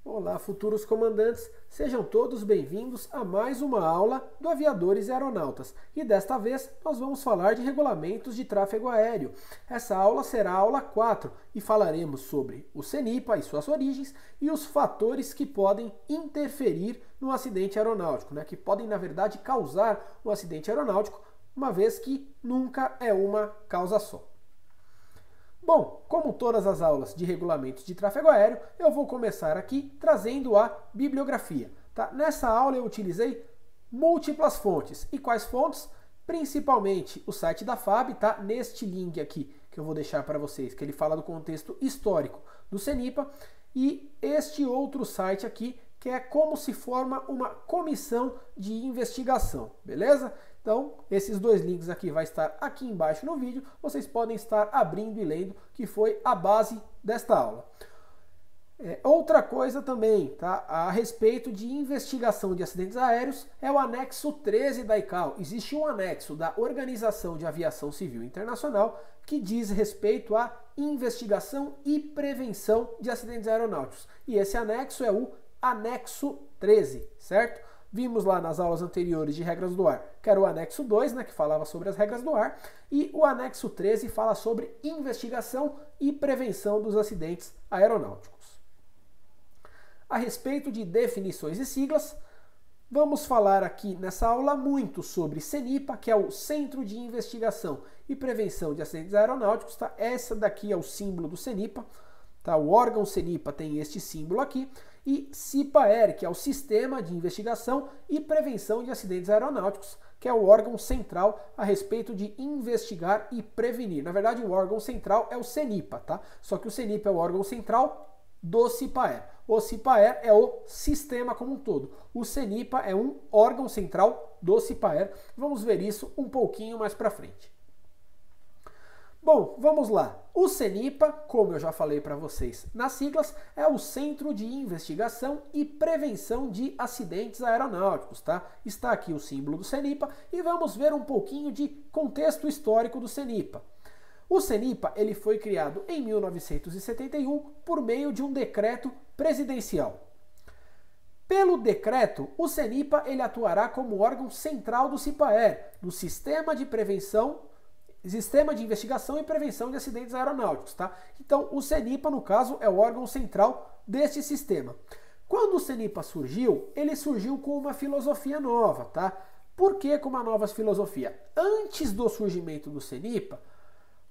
Olá, futuros comandantes, sejam todos bem-vindos a mais uma aula do Aviadores e Aeronautas. E desta vez nós vamos falar de regulamentos de tráfego aéreo. Essa aula será a aula 4 e falaremos sobre o CENIPA e suas origens e os fatores que podem interferir no acidente aeronáutico, que podem, na verdade, causar um acidente aeronáutico, uma vez que nunca é uma causa só. Bom, como todas as aulas de regulamentos de tráfego aéreo, eu vou começar aqui trazendo a bibliografia. Tá? Nessa aula eu utilizei múltiplas fontes. E quais fontes? Principalmente o site da FAB, tá? Neste link aqui que eu vou deixar para vocês, que ele fala do contexto histórico do CENIPA, e este outro site aqui, que é como se forma uma comissão de investigação, beleza? Então, esses dois links aqui vai estar aqui embaixo no vídeo, vocês podem estar abrindo e lendo, que foi a base desta aula. Outra coisa também, tá? A respeito de investigação de acidentes aéreos, é o anexo 13 da ICAO. Existe um anexo da Organização de Aviação Civil Internacional que diz respeito à investigação e prevenção de acidentes aeronáuticos. E esse anexo é o anexo 13, certo? Vimos lá nas aulas anteriores de regras do ar, que era o anexo 2, que falava sobre as regras do ar, e o anexo 13 fala sobre investigação e prevenção dos acidentes aeronáuticos. A respeito de definições e siglas, vamos falar aqui nessa aula muito sobre CENIPA, que é o Centro de Investigação e Prevenção de Acidentes Aeronáuticos. Tá? Essa daqui é o símbolo do CENIPA. Tá? O órgão CENIPA tem este símbolo aqui. E CIPAER, que é o Sistema de Investigação e Prevenção de Acidentes Aeronáuticos, que é o órgão central a respeito de investigar e prevenir. Na verdade, o órgão central é o CENIPA, tá? Só que o CENIPA é o órgão central do CIPAER. O CIPAER é o sistema como um todo. O CENIPA é um órgão central do CIPAER. Vamos ver isso um pouquinho mais para frente. Bom, vamos lá. O CENIPA, como eu já falei para vocês nas siglas, é o Centro de Investigação e Prevenção de Acidentes Aeronáuticos, tá? Está aqui o símbolo do CENIPA e vamos ver um pouquinho de contexto histórico do CENIPA. O CENIPA ele foi criado em 1971 por meio de um decreto presidencial. Pelo decreto, o CENIPA ele atuará como órgão central do CIPAER, do Sistema de Investigação e Prevenção de Acidentes Aeronáuticos. Tá? Então, o CENIPA, no caso, é o órgão central deste sistema. Quando o CENIPA surgiu, ele surgiu com uma filosofia nova. Tá? Por que com uma nova filosofia? Antes do surgimento do CENIPA,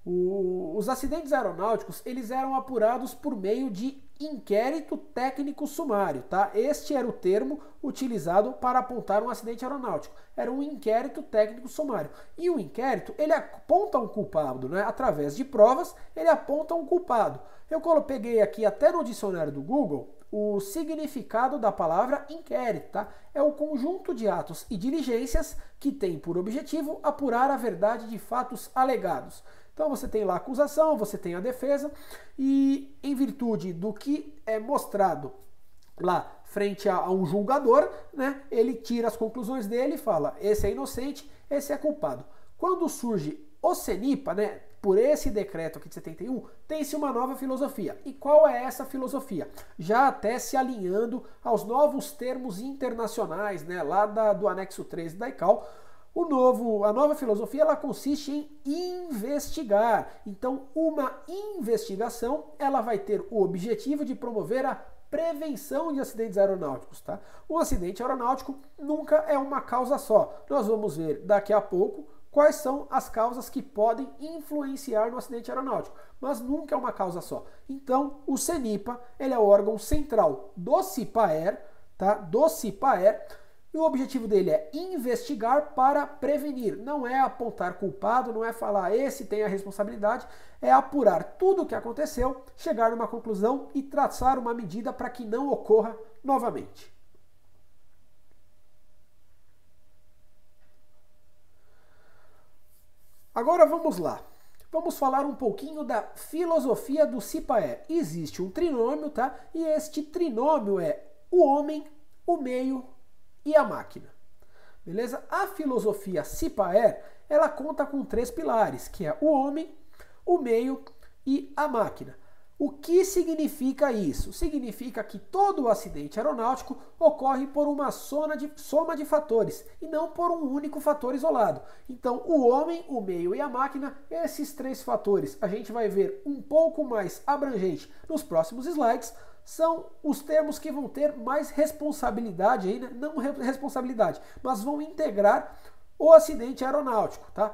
os acidentes aeronáuticos eles eram apurados por meio de inquérito técnico sumário, tá? Este era o termo utilizado para apontar um acidente aeronáutico. Era um inquérito técnico sumário. E o inquérito, ele aponta um culpado, através de provas, ele aponta um culpado. Eu peguei aqui até no dicionário do Google o significado da palavra inquérito, tá? É o conjunto de atos e diligências que tem por objetivo apurar a verdade de fatos alegados. Então você tem lá a acusação, você tem a defesa e em virtude do que é mostrado lá frente a um julgador, ele tira as conclusões dele e fala, esse é inocente, esse é culpado. Quando surge o CENIPA, por esse decreto aqui de 71, tem-se uma nova filosofia. E qual é essa filosofia? Já até se alinhando aos novos termos internacionais, lá do anexo 13 da ICAO. A nova filosofia ela consiste em investigar. Então, uma investigação ela vai ter o objetivo de promover a prevenção de acidentes aeronáuticos. Tá? O acidente aeronáutico nunca é uma causa só. Nós vamos ver daqui a pouco quais são as causas que podem influenciar no acidente aeronáutico, mas nunca é uma causa só. Então, o CENIPA ele é o órgão central do CIPAER, tá? Do CIPAER. E o objetivo dele é investigar para prevenir. Não é apontar culpado, não é falar esse tem a responsabilidade, é apurar tudo o que aconteceu, chegar numa conclusão e traçar uma medida para que não ocorra novamente. Agora vamos lá. Vamos falar um pouquinho da filosofia do CIPAER. Existe um trinômio, tá? E este trinômio é o homem, o meio e a máquina. Beleza? A filosofia CIPAER, ela conta com 3 pilares, que é o homem, o meio e a máquina. O que significa isso? Significa que todo acidente aeronáutico ocorre por uma soma de fatores e não por um único fator isolado. Então, o homem, o meio e a máquina, esses três fatores, a gente vai ver um pouco mais abrangente nos próximos slides, são os termos que vão ter mais responsabilidade aí, né? Não responsabilidade, mas vão integrar o acidente aeronáutico, tá?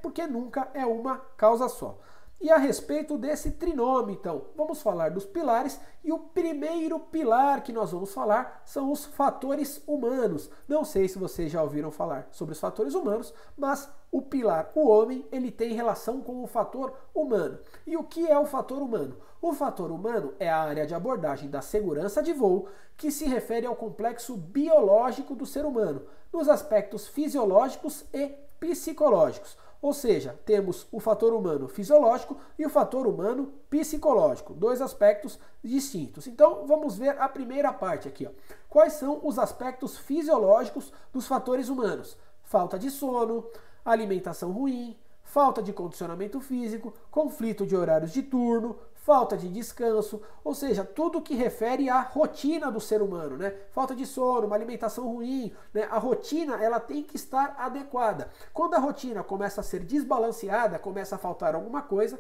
Porque nunca é uma causa só. E a respeito desse trinômio, então, vamos falar dos pilares, e o primeiro pilar que nós vamos falar são os fatores humanos. Não sei se vocês já ouviram falar sobre os fatores humanos, mas o pilar, o homem, ele tem relação com o fator humano. E o que é o fator humano? O fator humano é a área de abordagem da segurança de voo que se refere ao complexo biológico do ser humano, nos aspectos fisiológicos e psicológicos. Ou seja, temos o fator humano fisiológico e o fator humano psicológico, dois aspectos distintos. Então, vamos ver a primeira parte aqui. Ó. Quais são os aspectos fisiológicos dos fatores humanos? Falta de sono, alimentação ruim, falta de condicionamento físico, conflito de horários de turno, falta de descanso, ou seja, tudo que refere à rotina do ser humano, né? Falta de sono, uma alimentação ruim, né? A rotina, ela tem que estar adequada. Quando a rotina começa a ser desbalanceada, começa a faltar alguma coisa,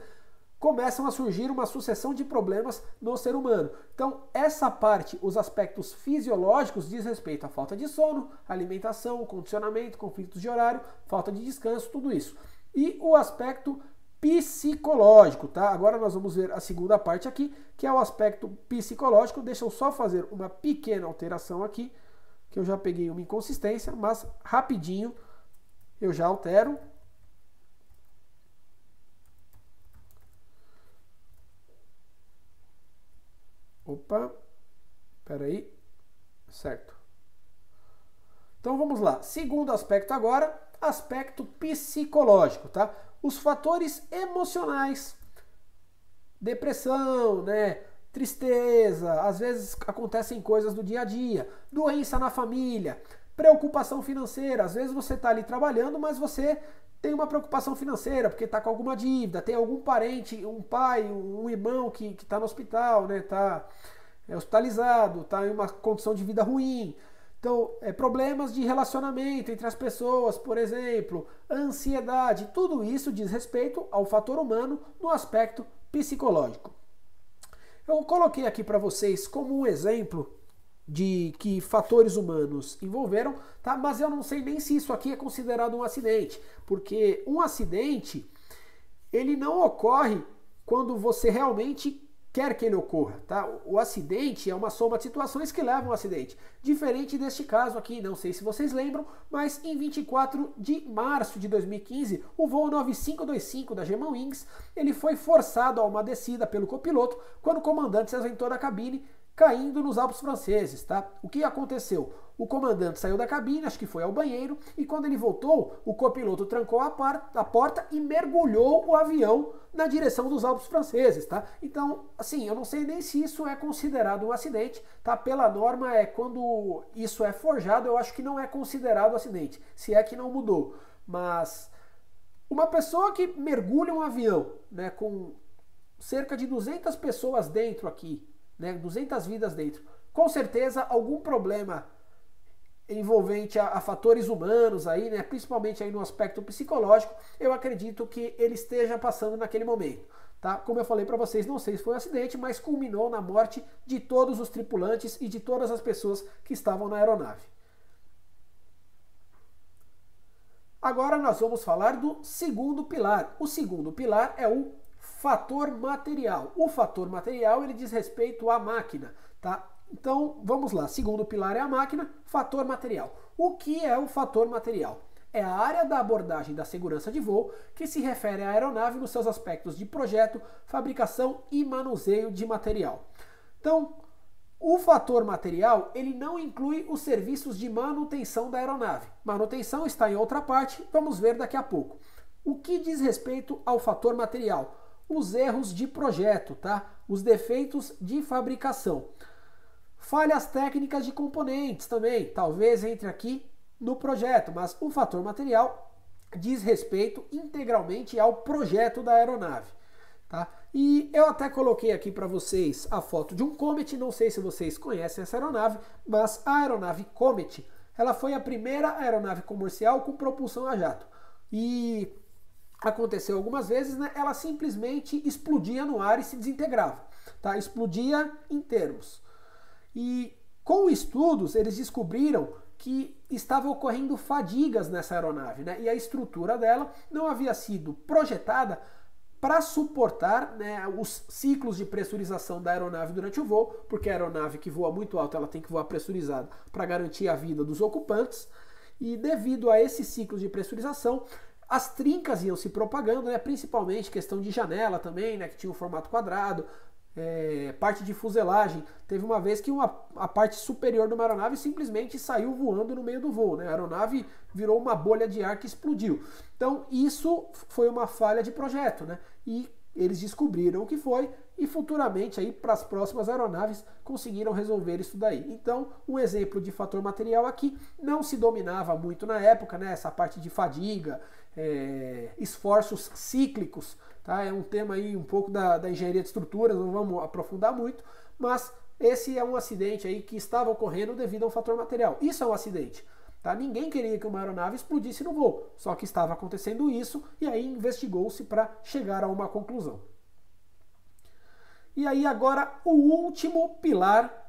começam a surgir uma sucessão de problemas no ser humano. Então, essa parte, os aspectos fisiológicos, diz respeito à falta de sono, alimentação, condicionamento, conflitos de horário, falta de descanso, tudo isso. E o aspecto psicológico, tá? Agora nós vamos ver a segunda parte aqui, que é o aspecto psicológico. Deixa eu só fazer uma pequena alteração aqui, que eu já peguei uma inconsistência, mas rapidinho eu já altero. Opa, peraí, certo. Então vamos lá, segundo aspecto agora, aspecto psicológico, tá? Os fatores emocionais, depressão, né? Tristeza, às vezes acontecem coisas do dia a dia, doença na família, preocupação financeira, às vezes você está ali trabalhando, mas você tem uma preocupação financeira, porque está com alguma dívida, tem algum parente, um pai, um irmão que está no hospital, né? Está hospitalizado, está em uma condição de vida ruim. Então, problemas de relacionamento entre as pessoas, por exemplo, ansiedade, tudo isso diz respeito ao fator humano no aspecto psicológico. Eu coloquei aqui para vocês como um exemplo de que fatores humanos envolveram, tá? Mas eu não sei nem se isso aqui é considerado um acidente, porque um acidente, ele não ocorre quando você realmente quer que ele ocorra, tá? O acidente é uma soma de situações que levam ao acidente. Diferente deste caso aqui, não sei se vocês lembram, mas em 24 de março de 2015, o voo 9525 da Germanwings, ele foi forçado a uma descida pelo copiloto quando o comandante se ausentou da cabine, caindo nos Alpes franceses, tá? O que aconteceu? O comandante saiu da cabine, acho que foi ao banheiro, e quando ele voltou, o copiloto trancou a porta e mergulhou o avião na direção dos Alpes franceses, tá? Então, assim, eu não sei nem se isso é considerado um acidente, tá? Pela norma, quando isso é forjado, eu acho que não é considerado acidente, se é que não mudou. Mas uma pessoa que mergulha um avião, né, com cerca de 200 pessoas dentro aqui, né, 200 vidas dentro, com certeza algum problema envolvente a fatores humanos aí, né, principalmente aí no aspecto psicológico, eu acredito que ele esteja passando naquele momento, tá? Como eu falei para vocês, não sei se foi um acidente, mas culminou na morte de todos os tripulantes e de todas as pessoas que estavam na aeronave. Agora nós vamos falar do segundo pilar. O segundo pilar é o fator material. O fator material, ele diz respeito à máquina, tá? Então, vamos lá. Segundo pilar é a máquina, fator material. O que é o fator material? É a área da abordagem da segurança de voo que se refere à aeronave nos seus aspectos de projeto, fabricação e manuseio de material. Então, o fator material, ele não inclui os serviços de manutenção da aeronave. Manutenção está em outra parte, vamos ver daqui a pouco. O que diz respeito ao fator material? Os erros de projeto, tá? Os defeitos de fabricação. Falhas técnicas de componentes também, talvez entre aqui no projeto, mas o fator material diz respeito integralmente ao projeto da aeronave. Tá? E eu até coloquei aqui para vocês a foto de um Comet, não sei se vocês conhecem essa aeronave, mas a aeronave Comet, ela foi a primeira aeronave comercial com propulsão a jato. E aconteceu algumas vezes, né, ela simplesmente explodia no ar e se desintegrava, tá? Explodia em termos. E com estudos eles descobriram que estava ocorrendo fadigas nessa aeronave, né? E a estrutura dela não havia sido projetada para suportar, né, os ciclos de pressurização da aeronave durante o voo, porque a aeronave que voa muito alto ela tem que voar pressurizada para garantir a vida dos ocupantes, e devido a esses ciclos de pressurização, as trincas iam se propagando, né, principalmente questão de janela também, né, que tinha um formato quadrado, parte de fuselagem. Teve uma vez que a parte superior de uma aeronave simplesmente saiu voando no meio do voo, né? A aeronave virou uma bolha de ar que explodiu. Então isso foi uma falha de projeto, né? E eles descobriram o que foi e futuramente aí para as próximas aeronaves conseguiram resolver isso daí. Então um exemplo de fator material aqui, não se dominava muito na época, né? Essa parte de fadiga, esforços cíclicos. Tá? É um tema aí um pouco da engenharia de estruturas, não vamos aprofundar muito, mas esse é um acidente aí que estava ocorrendo devido a um fator material. Isso é um acidente. Tá? Ninguém queria que uma aeronave explodisse no voo, só que estava acontecendo isso e aí investigou-se para chegar a uma conclusão. E aí agora o último pilar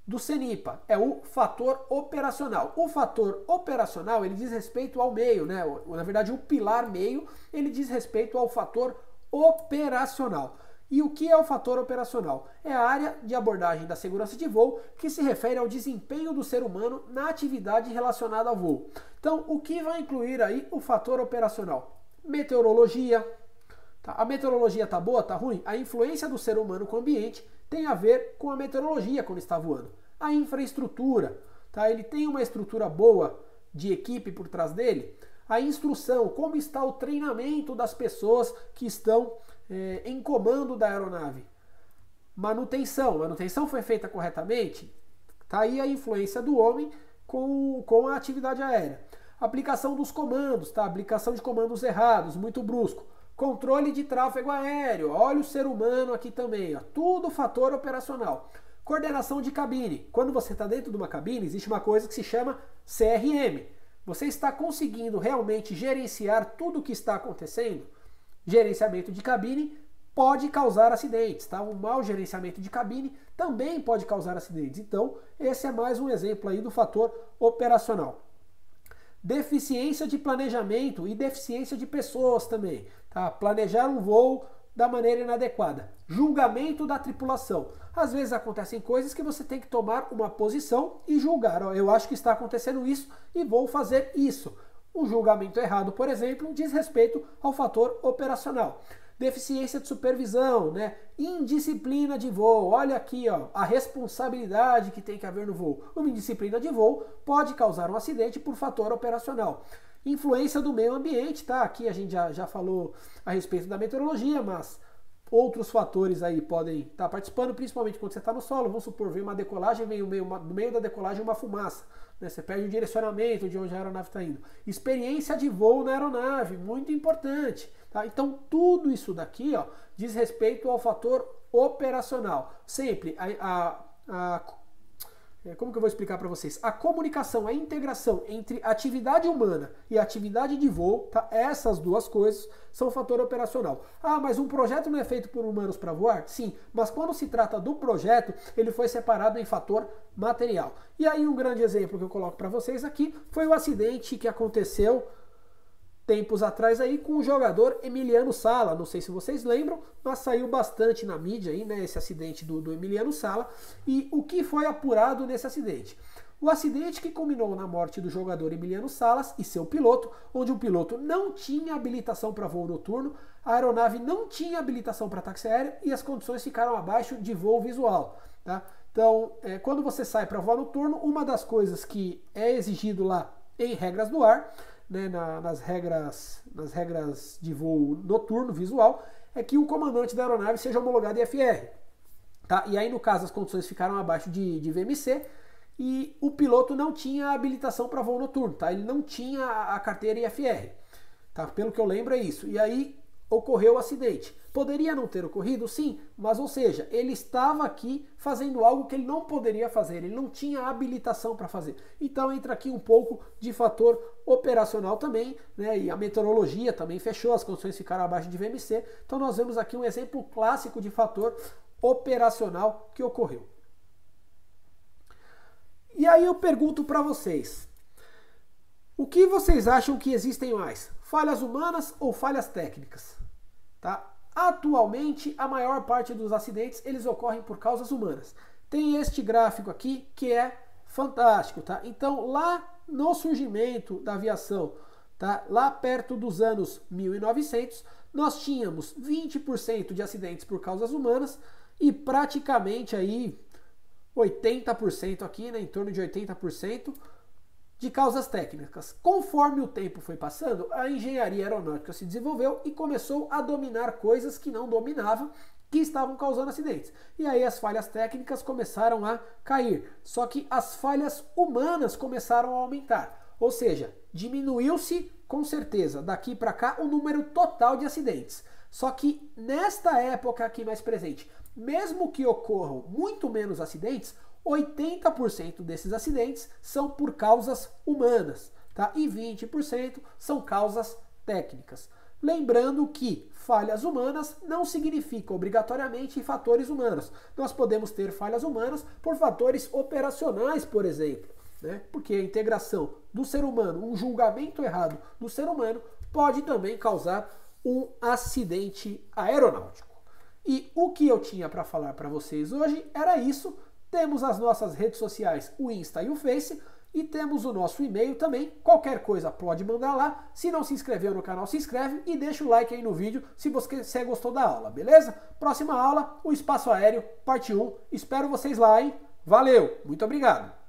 do CENIPA é o fator operacional. O fator operacional ele diz respeito ao meio, né? Na verdade o pilar meio ele diz respeito ao fator operacional. E o que é o fator operacional? É a área de abordagem da segurança de voo que se refere ao desempenho do ser humano na atividade relacionada ao voo. Então, o que vai incluir aí o fator operacional? Meteorologia. Tá? A meteorologia tá boa, tá ruim? A influência do ser humano com o ambiente tem a ver com a meteorologia quando está voando. A infraestrutura, tá? Ele tem uma estrutura boa de equipe por trás dele. A instrução, como está o treinamento das pessoas que estão em comando da aeronave. Manutenção foi feita corretamente? Tá aí a influência do homem com a atividade aérea. Aplicação dos comandos, tá? Aplicação de comandos errados, muito brusco. Controle de tráfego aéreo, olha o ser humano aqui também, ó. Tudo fator operacional. Coordenação de cabine. Quando você está dentro de uma cabine, existe uma coisa que se chama CRM. Você está conseguindo realmente gerenciar tudo o que está acontecendo? Gerenciamento de cabine pode causar acidentes, tá? Um mau gerenciamento de cabine também pode causar acidentes. Então, esse é mais um exemplo aí do fator operacional. Deficiência de planejamento e deficiência de pessoas também. Tá? Planejar um voo da maneira inadequada. Julgamento da tripulação. Às vezes acontecem coisas que você tem que tomar uma posição e julgar. Ó, eu acho que está acontecendo isso e vou fazer isso. O julgamento errado, por exemplo, diz respeito ao fator operacional. Deficiência de supervisão, né? Indisciplina de voo. Olha aqui, ó, a responsabilidade que tem que haver no voo. Uma indisciplina de voo pode causar um acidente por fator operacional. Influência do meio ambiente, tá? Aqui a gente já falou a respeito da meteorologia, mas outros fatores aí podem estar participando, principalmente quando você está no solo. Vamos supor, vem uma decolagem, vem no meio da decolagem uma fumaça. Né? Você perde o direcionamento de onde a aeronave está indo. Experiência de voo na aeronave, muito importante. Tá? Então, tudo isso daqui ó, diz respeito ao fator operacional. Sempre como que eu vou explicar para vocês? A comunicação, a integração entre atividade humana e atividade de voo, tá? Essas duas coisas são fator operacional. Ah, mas um projeto não é feito por humanos para voar? Sim, mas quando se trata do projeto, ele foi separado em fator material. E aí um grande exemplo que eu coloco para vocês aqui foi o acidente que aconteceu tempos atrás aí com o jogador Emiliano Sala. Não sei se vocês lembram, mas saiu bastante na mídia aí, né, esse acidente do Emiliano Sala. E o que foi apurado nesse acidente? O acidente que culminou na morte do jogador Emiliano Salas e seu piloto, onde o piloto não tinha habilitação para voo noturno, a aeronave não tinha habilitação para táxi aéreo e as condições ficaram abaixo de voo visual. Tá? Então, quando você sai para voar noturno, uma das coisas que é exigido lá em regras do ar, né, nas regras de voo noturno visual, é que o comandante da aeronave seja homologado IFR. Tá? E aí, no caso, as condições ficaram abaixo de VMC e o piloto não tinha habilitação para voo noturno. Tá? Ele não tinha a carteira IFR. Tá? Pelo que eu lembro é isso. E aí, ocorreu o acidente. Poderia não ter ocorrido? Sim, mas ou seja, ele estava aqui fazendo algo que ele não poderia fazer, ele não tinha habilitação para fazer. Então entra aqui um pouco de fator operacional também, né? E a meteorologia também fechou, as condições ficaram abaixo de VMC. Então nós vemos aqui um exemplo clássico de fator operacional que ocorreu. E aí eu pergunto para vocês, o que vocês acham que existem mais? Falhas humanas ou falhas técnicas? Tá? Atualmente, a maior parte dos acidentes eles ocorrem por causas humanas. Tem este gráfico aqui que é fantástico, tá? Então, lá no surgimento da aviação, tá? Lá perto dos anos 1900, nós tínhamos 20% de acidentes por causas humanas e praticamente aí 80% aqui, né, em torno de 80% de causas técnicas. Conforme o tempo foi passando, a engenharia aeronáutica se desenvolveu e começou a dominar coisas que não dominava, que estavam causando acidentes. E aí as falhas técnicas começaram a cair. Só que as falhas humanas começaram a aumentar. Ou seja, diminuiu-se com certeza daqui para cá o número total de acidentes. Só que nesta época aqui mais presente, mesmo que ocorram muito menos acidentes, 80% desses acidentes são por causas humanas, tá? E 20% são causas técnicas. Lembrando que falhas humanas não significa obrigatoriamente fatores humanos. Nós podemos ter falhas humanas por fatores operacionais, por exemplo, né? Porque a integração do ser humano, um julgamento errado do ser humano, pode também causar um acidente aeronáutico. E o que eu tinha para falar para vocês hoje era isso. Temos as nossas redes sociais, o Insta e o Face, e temos o nosso e-mail também. Qualquer coisa pode mandar lá. Se não se inscreveu no canal, se inscreve e deixa o like aí no vídeo se você gostou da aula, beleza? Próxima aula, o espaço aéreo, parte 1. Espero vocês lá, hein? Valeu, muito obrigado!